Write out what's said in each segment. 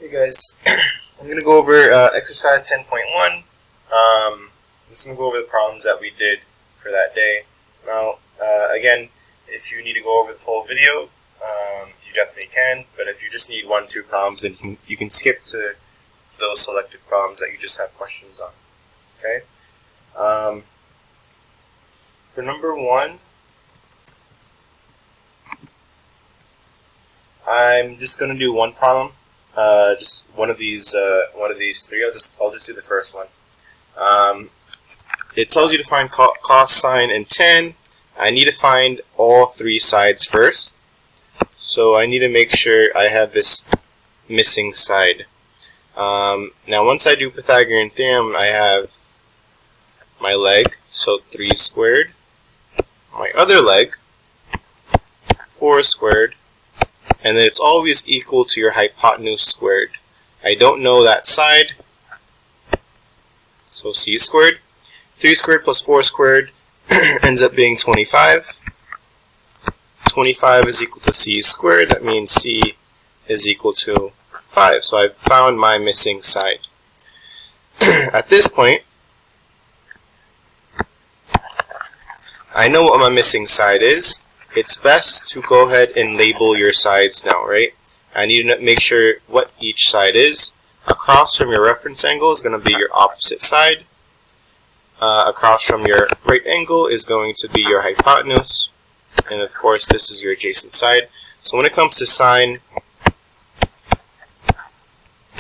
Hey guys, I'm going to go over exercise 10.1. I'm just going to go over the problems that we did for that day. Now, again, if you need to go over the full video, you definitely can, but if you just need 1-2 problems, then you can skip to those selected problems that you just have questions on. Okay? For number 1, I'm just going to do one problem. Just one of these three. I'll just do the first one. It tells you to find cos, sine, and tan. I need to find all three sides first. So I need to make sure I have this missing side. Now once I do Pythagorean theorem, I have my leg, so 3 squared. My other leg, 4 squared. And then it's always equal to your hypotenuse squared. I don't know that side, so c squared. 3 squared plus 4 squared ends up being 25. 25 is equal to c squared. That means c is equal to 5. So I've found my missing side. At this point, I know what my missing side is. It's best to go ahead and label your sides now, right? I need to make sure what each side is. Across from your reference angle is going to be your opposite side. Across from your right angle is going to be your hypotenuse. And of course, this is your adjacent side. So when it comes to sine,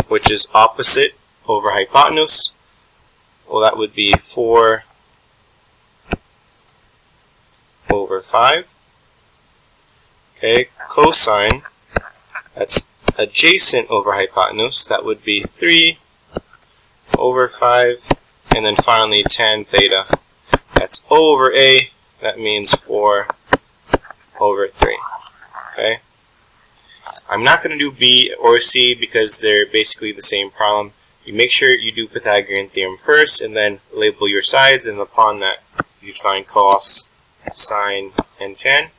which is opposite over hypotenuse, well, that would be 4 over 5. Okay, cosine, that's adjacent over hypotenuse, that would be 3 over 5, and then finally tan theta, that's over a, that means 4 over 3. Okay, I'm not going to do b or c because they're basically the same problem. You make sure you do Pythagorean theorem first, and then label your sides, and upon that you find cos, sine, and tan.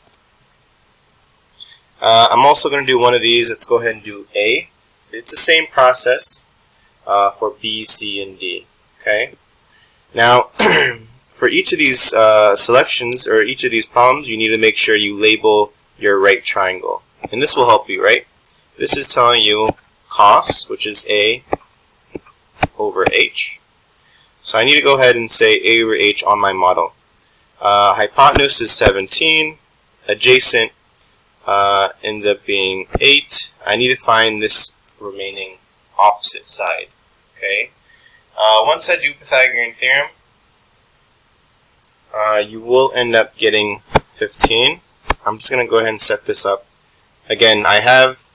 I'm also going to do one of these. Let's go ahead and do A. It's the same process for B, C, and D. Okay. Now, for each of these selections or each of these problems, you need to make sure you label your right triangle, and this will help you, right? This is telling you cos, which is A over H. So I need to go ahead and say A over H on my model. Hypotenuse is 17. Adjacent ends up being 8. I need to find this remaining opposite side. Okay. Once I do Pythagorean theorem, you will end up getting 15. I'm just going to go ahead and set this up. Again, I have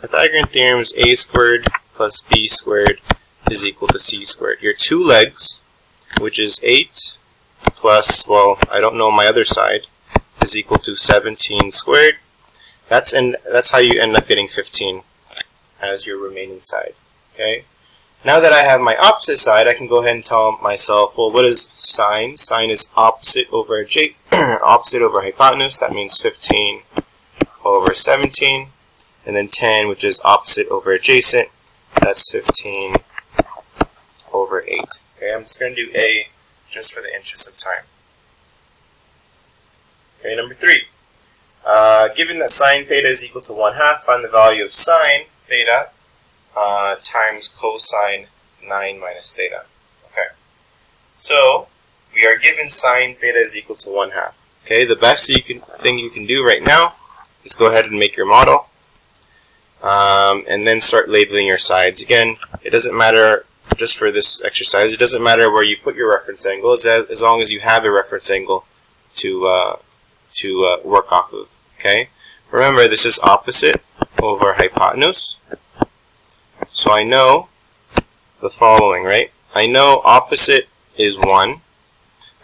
Pythagorean theorem is a squared plus b squared is equal to c squared. Your two legs, which is 8 plus, well, I don't know my other side, is equal to 17 squared. That's how you end up getting 15 as your remaining side. Okay. Now that I have my opposite side, I can go ahead and tell myself, well, what is sine? Sine is opposite over opposite over hypotenuse. That means 15 over 17, and then tan, which is opposite over adjacent. That's 15 over 8. Okay. I'm just going to do A just for the interest of time. Okay, number 3. Given that sine theta is equal to 1/2, find the value of sine theta times cosine 9 minus theta. Okay, so we are given sine theta is equal to 1/2. Okay, the best thing you can do right now is go ahead and make your model, and then start labeling your sides. Again, it doesn't matter, just for this exercise, it doesn't matter where you put your reference angle, as long as you have a reference angle to work off of. Okay, remember this is opposite over hypotenuse, so I know the following, right? I know opposite is 1,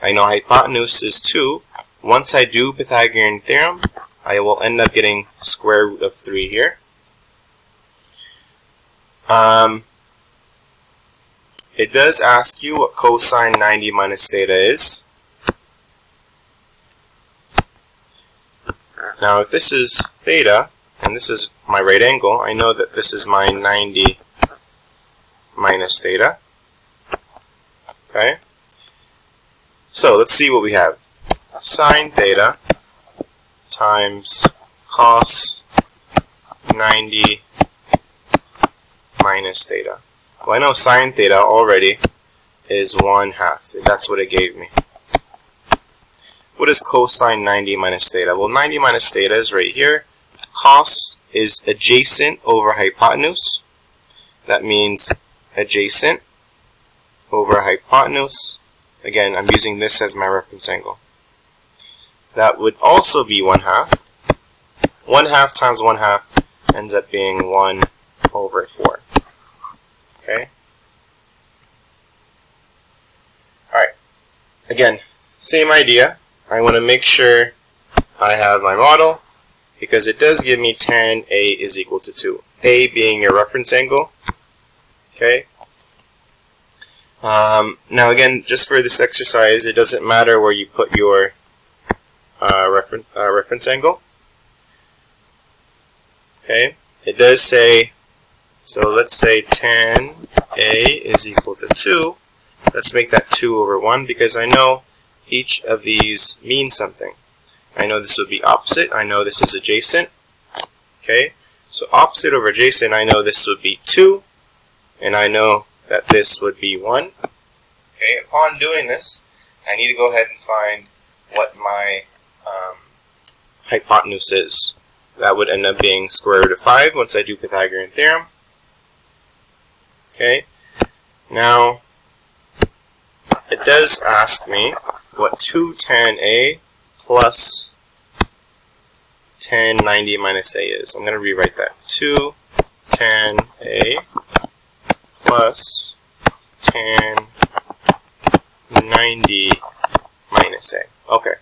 I know hypotenuse is 2. Once I do Pythagorean theorem, I will end up getting square root of 3 here. It does ask you what cosine 90 minus theta is. Now if this is theta, and this is my right angle, I know that this is my 90 minus theta. Okay? So let's see what we have. Sine theta times cos 90 minus theta. Well, I know sine theta already is 1/2. That's what it gave me. What is cosine 90 minus theta? Well, 90 minus theta is right here. Cos is adjacent over hypotenuse. That means adjacent over hypotenuse. Again, I'm using this as my reference angle. That would also be 1/2. 1/2 times 1/2 ends up being 1/4. Okay? Alright. Again, same idea. I want to make sure I have my model, because it does give me tan A is equal to 2. A being your reference angle. Okay? Now again, just for this exercise, it doesn't matter where you put your reference angle. Okay? It does say, so let's say tan A is equal to 2. Let's make that 2/1, because I know each of these means something. I know this would be opposite. I know this is adjacent. Okay? So opposite over adjacent, I know this would be 2. And I know that this would be 1. Okay? Upon doing this, I need to go ahead and find what my hypotenuse is. That would end up being square root of 5 once I do Pythagorean theorem. Okay? Now, it does ask me what 2 tan A plus tan 90 minus A is. I'm going to rewrite that. 2 tan A plus tan 90 minus A. Okay.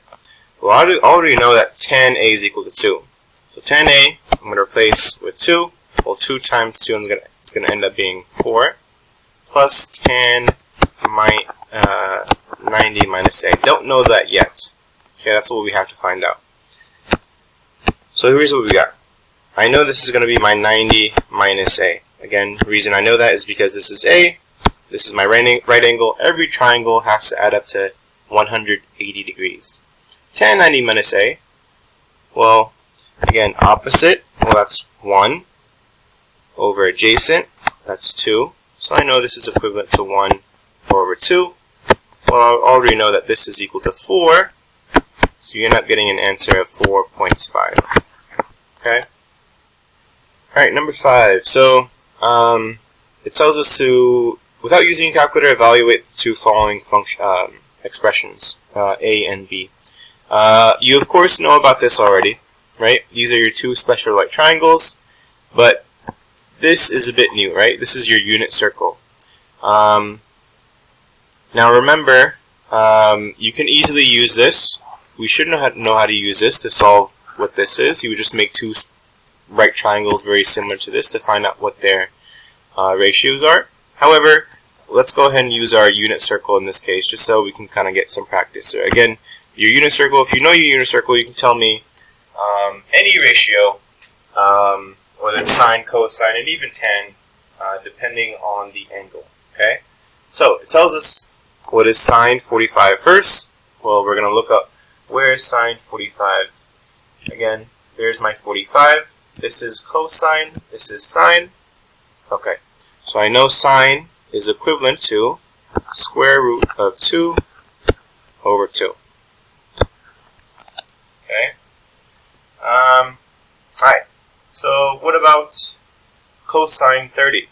Well, I already know that tan A is equal to 2. So tan A, I'm going to replace with 2. Well, 2 times 2 is going to end up being 4. Plus tan 90 minus A. Don't know that yet. Okay, that's what we have to find out. So here's what we got. I know this is going to be my 90 minus A. Again, the reason I know that is because this is A. This is my right angle. Every triangle has to add up to 180 degrees. Tan 90 minus A. Well, again, opposite. Well, that's 1 over adjacent. That's 2. So I know this is equivalent to 1/2. Well, I already know that this is equal to 4. So you end up getting an answer of 4.5. Okay? Alright, number 5. So, it tells us to, without using a calculator, evaluate the two following expressions, A and B. You, of course, know about this already, right? These are your two special right triangles, but this is a bit new, right? This is your unit circle. Now remember, you can easily use this. We should know how to use this to solve what this is. You would just make two right triangles very similar to this to find out what their ratios are. However, let's go ahead and use our unit circle in this case, just so we can kind of get some practice. So again, your unit circle, if you know your unit circle, you can tell me any ratio, whether it's sine, cosine, and even tan, depending on the angle. Okay? So it tells us what is sine 45 first. Well, we're going to look up where is sine 45. Again, there's my 45. This is cosine. This is sine. Okay. So I know sine is equivalent to square root of 2 over 2. Okay. Alright. So what about cosine 30?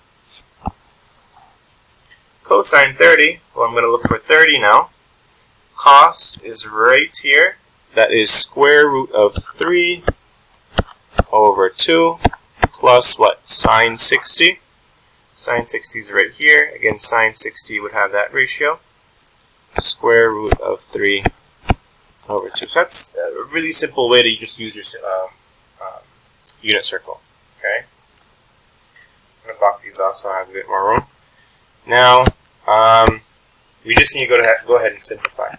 Cosine 30, well, I'm going to look for 30 now. Cos is right here. That is square root of 3 over 2 plus what? Sine 60. Sine 60 is right here. Again, sine 60 would have that ratio. Square root of 3 over 2. So that's a really simple way to just use your unit circle. Okay. I'm going to block these off so I have a bit more room. Now, we just need to go ahead and simplify.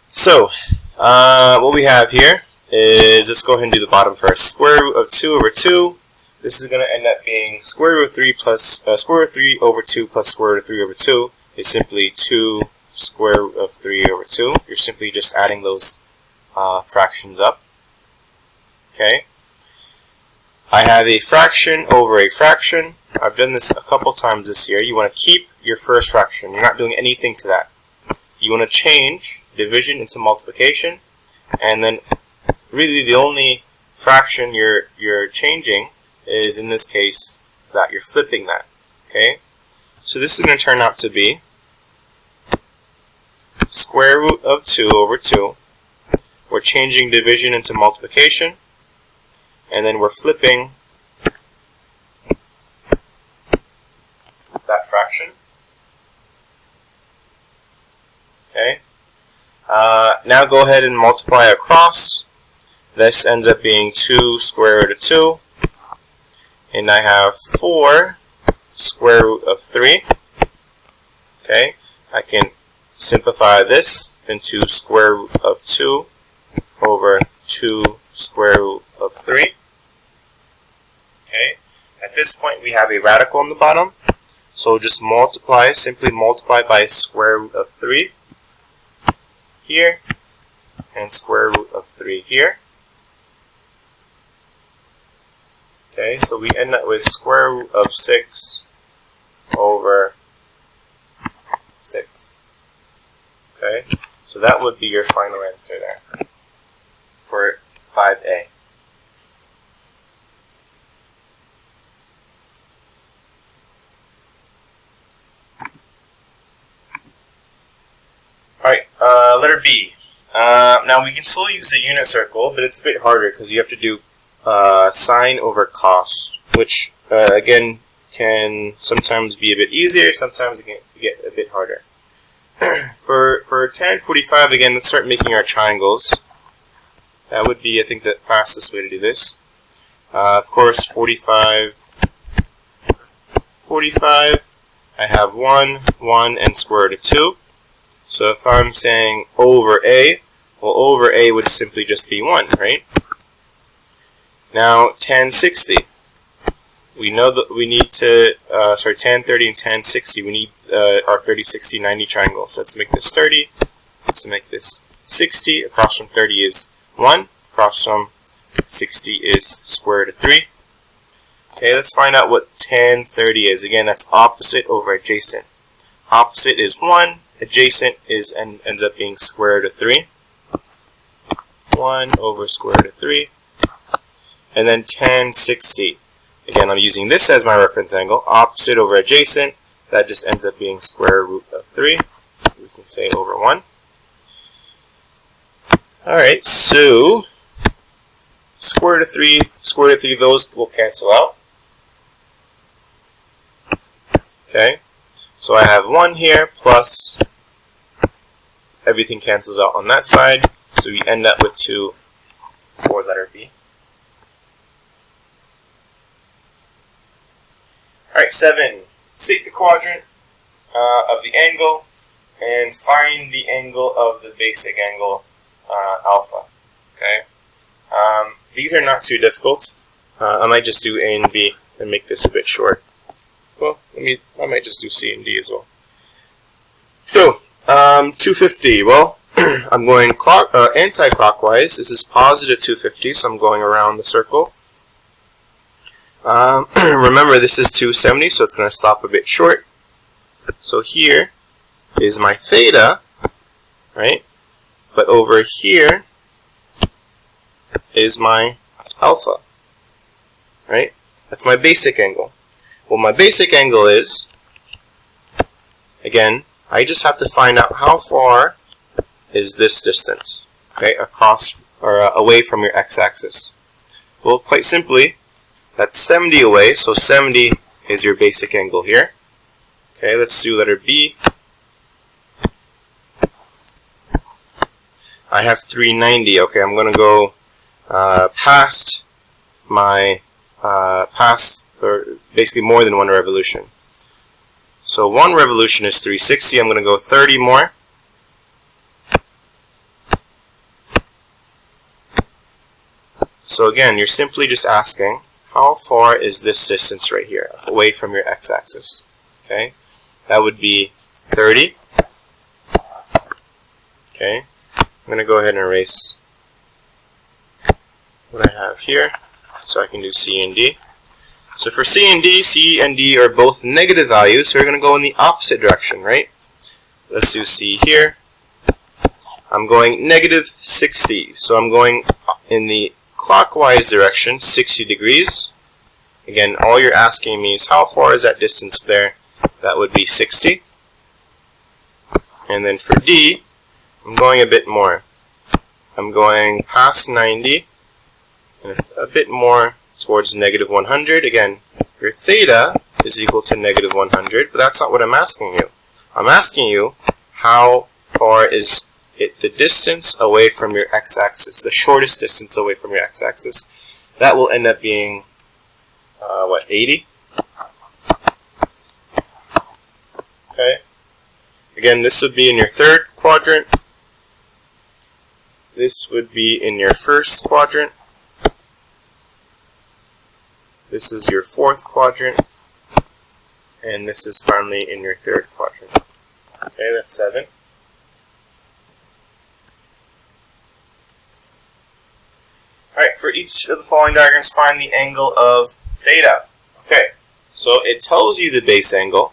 So, what we have here is, let's go ahead and do the bottom first. Square root of 2 over 2. This is going to end up being square root of 3 plus square root of 3 over 2 plus square root of 3 over 2 is simply 2 square root of 3 over 2. You're simply just adding those fractions up. Okay. I have a fraction over a fraction. I've done this a couple times this year. You want to keep your first fraction. You're not doing anything to that. You want to change division into multiplication, and then really the only fraction you're changing is, in this case, that you're flipping that. Okay? So this is going to turn out to be square root of 2 over 2. We're changing division into multiplication, and then we're flipping that fraction. Okay. Now go ahead and multiply across. This ends up being 2 square root of 2. And I have 4 square root of 3. Okay. I can simplify this into square root of 2 over 2 square root of 3. Okay. At this point we have a radical on the bottom. So just multiply, simply multiply by square root of 3 here and square root of 3 here. Okay, so we end up with square root of 6 over 6. Okay, so that would be your final answer there for 5A. Alright, letter B. Now we can still use the unit circle, but it's a bit harder because you have to do sine over cos, which again can sometimes be a bit easier, sometimes it can get a bit harder. For tan 45, again, let's start making our triangles. That would be, I think, the fastest way to do this. Of course, 45, I have 1, 1, and square root of 2. So if I'm saying over A, well, over A would simply just be 1, right? Now, tan 60. We know that we need to, tan 30 and tan 60, we need our 30, 60, 90 triangle. So let's make this 30. Let's make this 60. Across from 30 is 1. Across from 60 is square root of 3. Okay, let's find out what tan 30 is. Again, that's opposite over adjacent. Opposite is 1. Adjacent is ends up being square root of 3. 1 over square root of 3. And then tan 60. Again, I'm using this as my reference angle. Opposite over adjacent. That just ends up being square root of 3. We can say over 1. Alright, so square root of 3, those will cancel out. Okay, so I have 1 here plus everything cancels out on that side. So we end up with 2 for letter B. Alright, 7. State the quadrant of the angle and find the angle of the basic angle alpha. Okay. These are not too difficult. I might just do A and B and make this a bit short. Well, I might just do C and D as well. So, 250. Well, I'm going anti-clockwise. This is positive 250, so I'm going around the circle. Remember, this is 270, so it's going to stop a bit short. So here is my theta, right? But over here is my alpha, right? That's my basic angle. Well, my basic angle is, again, I just have to find out how far is this distance, okay, across or away from your x-axis. Well, quite simply, that's 70 away, so 70 is your basic angle here. Okay, let's do letter B. I have 390. Okay, I'm going to go past my or basically more than one revolution. So one revolution is 360. I'm going to go 30 more. So again, you're simply just asking, how far is this distance right here away from your x-axis? Okay, that would be 30. Okay, I'm going to go ahead and erase what I have here so I can do C and D. So for C and D are both negative values, so we're going to go in the opposite direction, right? Let's do C here. I'm going negative 60, so I'm going in the clockwise direction, 60 degrees. Again, all you're asking me is how far is that distance there? That would be 60. And then for D, I'm going a bit more. I'm going past 90 and a bit more towards negative 100. Again, your theta is equal to negative 100, but that's not what I'm asking you. I'm asking you how far is it the distance away from your x-axis, the shortest distance away from your x-axis. That will end up being, what, 80? Okay. Again, this would be in your third quadrant. This would be in your first quadrant. This is your fourth quadrant. And this is finally in your third quadrant. Okay, that's 7. Alright, for each of the following diagrams, find the angle of theta. Okay, so it tells you the base angle.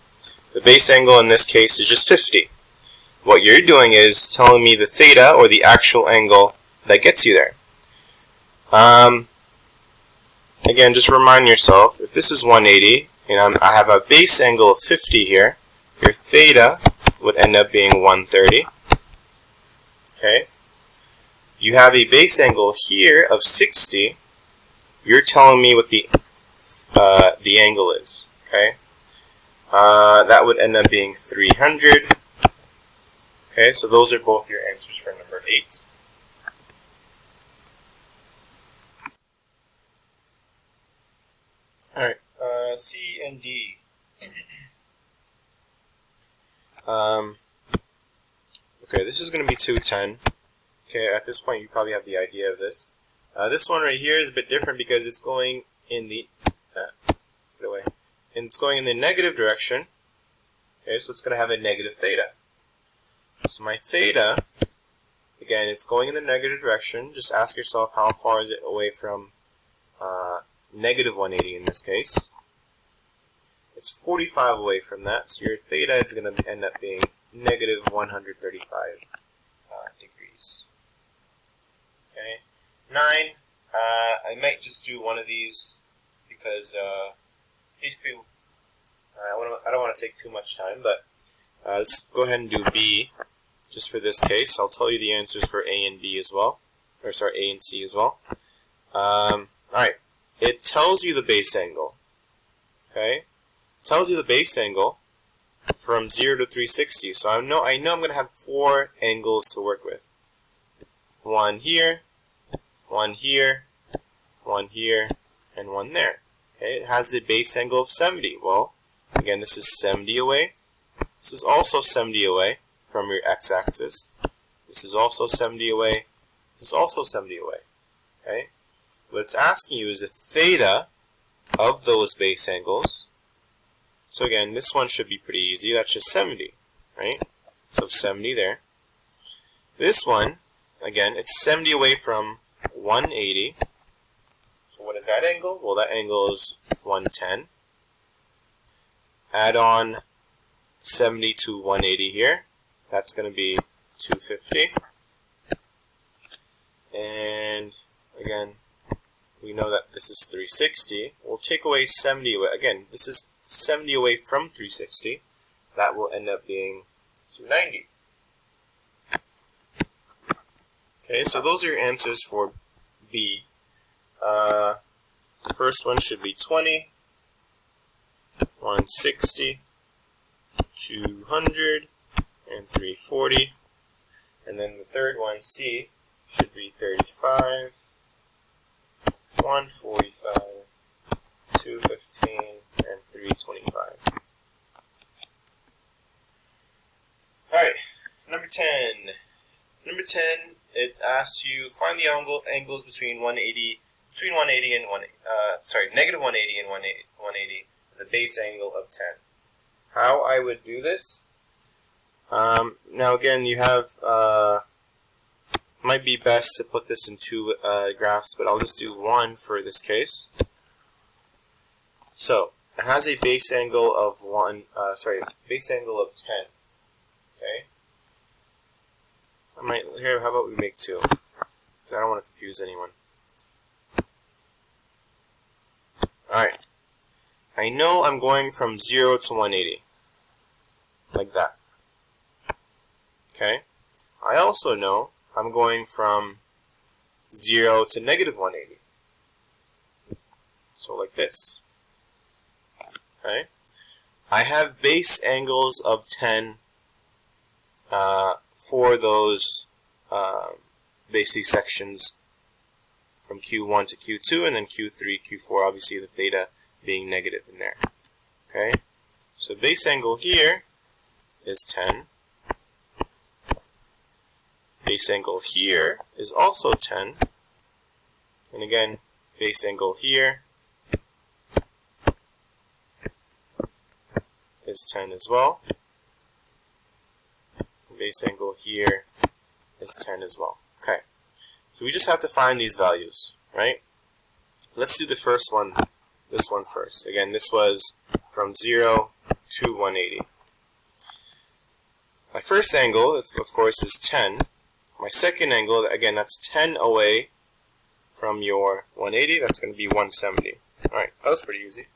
The base angle in this case is just 50. What you're doing is telling me the theta, or the actual angle, that gets you there. Again, just remind yourself, if this is 180, and I have a base angle of 50 here, your theta would end up being 130. Okay. You have a base angle here of 60. You're telling me what the angle is. Okay. That would end up being 300. Okay, so those are both your answers for number 8. Alright, C and D. Okay, this is going to be 210. Okay, at this point you probably have the idea of this. This one right here is a bit different because it's going in the it's going in the negative direction. Okay, so it's going to have a negative theta. So my theta, again, it's going in the negative direction. Just ask yourself how far is it away from negative 180 in this case. It's 45 away from that, so your theta is going to end up being negative 135 degrees. Okay, 9. I might just do one of these because basically I don't want to take too much time, but let's go ahead and do B just for this case. I'll tell you the answers for A and B as well, or sorry, A and C as well. Alright, it tells you the base angle. Okay, it tells you the base angle from 0 to 360. So I know I'm going to have 4 angles to work with. One here, one here, one here, and one there. Okay, it has the base angle of 70. Well, again, this is 70 away. This is also 70 away from your x-axis. This is also 70 away. This is also 70 away. Okay, what it's asking you is the theta of those base angles. So again, this one should be pretty easy. That's just 70, right? So 70 there. This one, again, it's 70 away from 180. So what is that angle? Well, that angle is 110. Add on 70 to 180 here. That's going to be 250. And again, we know that this is 360. We'll take away 70 away. Again, this is 70 away from 360. That will end up being 290. Okay, so those are your answers for B. The first one should be 20, 160, 200, and 340. And then the third one, C, should be 35, 145, 215, and 325. Alright, number 10. Number 10, it asks you find the angles between 180 between 180 and negative 180 and 180 with a base angle of 10. How I would do this? Now again, you have might be best to put this in two graphs, but I'll just do one for this case. So it has a base angle of base angle of 10. Okay. Here. How about we make two? Because I don't want to confuse anyone. All right. I know I'm going from 0 to 180, like that. Okay. I also know I'm going from 0 to negative 180. So like this. Okay. I have base angles of 10 for those basic sections from Q1 to Q2, and then Q3, Q4, obviously the theta being negative in there. Okay. So base angle here is 10. Base angle here is also 10. And again, base angle here is 10 as well. Base angle here is 10 as well. Okay. So we just have to find these values, right? Let's do the first one, this one first. Again, this was from 0 to 180. My first angle, of course, is 10. My second angle, again, that's 10 away from your 180. That's going to be 170. Alright, that was pretty easy.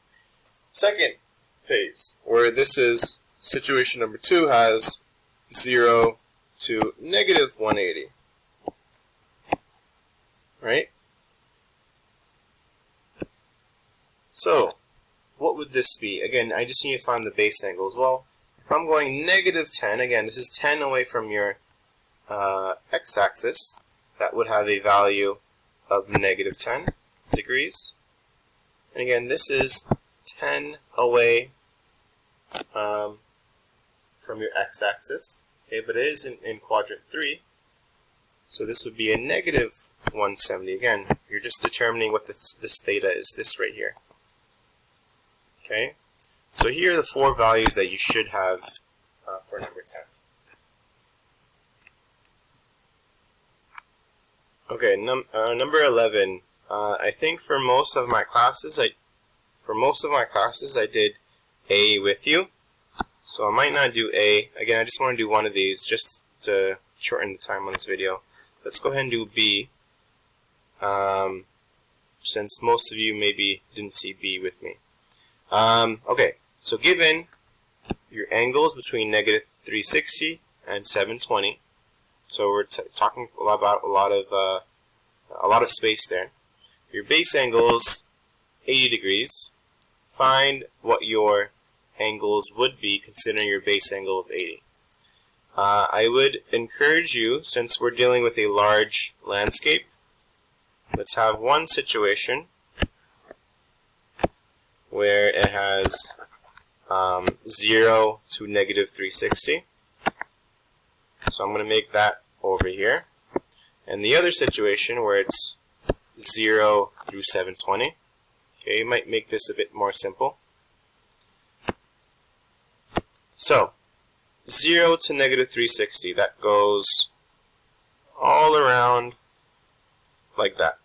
Second phase, where this is situation number 2, has 0 to negative 180. Right? So, what would this be? Again, I just need to find the base angle as well. If I'm going negative 10, again, this is 10 away from your x-axis, that would have a value of negative 10 degrees. And again, this is 10 away from your x-axis, okay, but it is in quadrant 3, so this would be a negative 170. Again, you're just determining what this theta is, this right here. Okay, so here are the 4 values that you should have for number 10. Okay, number 11. I think for most of my classes, I did A with you. So I might not do A. Again, I just want to do one of these just to shorten the time on this video. Let's go ahead and do B. Since most of you maybe didn't see B with me. Okay, so given your angles between negative 360 and 720. So we're talking about a lot of space there. Your base angle is 80 degrees. Find what your angles would be considering your base angle of 80. I would encourage you, since we're dealing with a large landscape, let's have one situation where it has 0 to negative 360. So I'm going to make that over here. And the other situation where it's 0 through 720. Okay, you might make this a bit more simple. So, 0 to negative 360, that goes all around like that.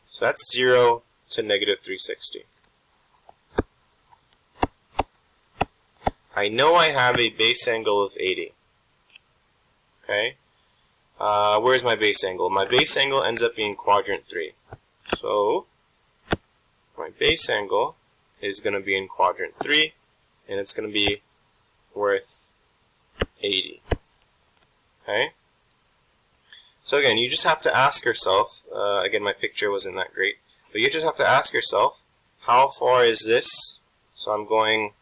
So that's 0 to negative 360. I know I have a base angle of 80. Okay, where's my base angle? My base angle ends up being quadrant 3. So, my base angle is going to be in quadrant 3, and it's going to be worth 80. Okay? So again, you just have to ask yourself, again, my picture wasn't that great, but you just have to ask yourself, how far is this? So I'm going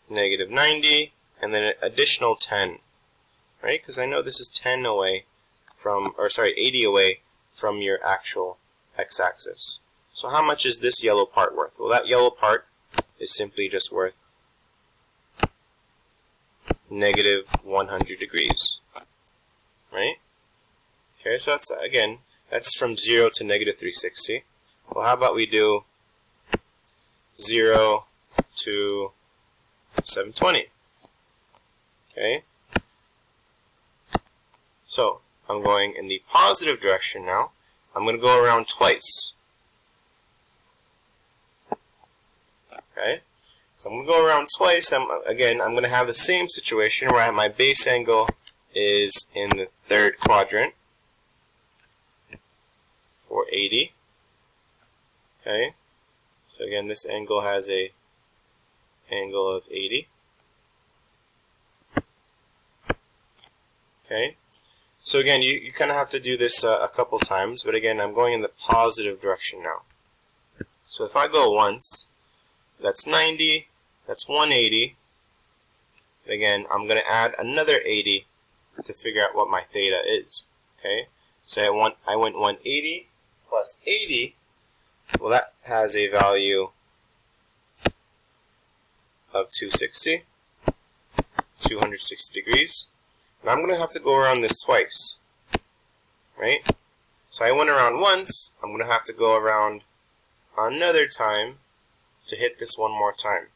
negative 90, and then an additional 10, right? Because I know this is 10 away from, or sorry, 80 away from your actual x-axis. So how much is this yellow part worth? Well, that yellow part is simply just worth negative 100 degrees, right? Okay, so that's, again, that's from 0 to negative 360. Well, how about we do 0 to 720? Okay, so I'm going in the positive direction now. I'm going to go around twice. Okay, so I'm going to go around twice. Again, I'm going to have the same situation where my base angle is in the third quadrant for 80. Okay, so again, this angle has a angle of 80. Okay, so again, you kind of have to do this a couple times, but again, I'm going in the positive direction now. So if I go once, that's 90, that's 180. Again, I'm going to add another 80 to figure out what my theta is. Okay, so I went 180 plus 80. Well, that has a value of 260 degrees. And I'm going to have to go around this twice, right? So I went around once, I'm going to have to go around another time to hit this one more time.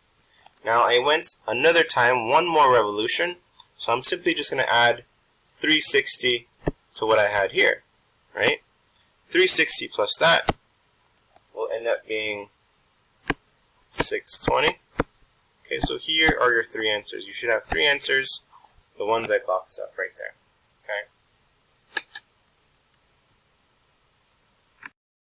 Now I went another time, one more revolution, so I'm simply just going to add 360 to what I had here, right? 360 plus that will end up being 620. Okay, so here are your three answers. You should have three answers, the ones I boxed up right there.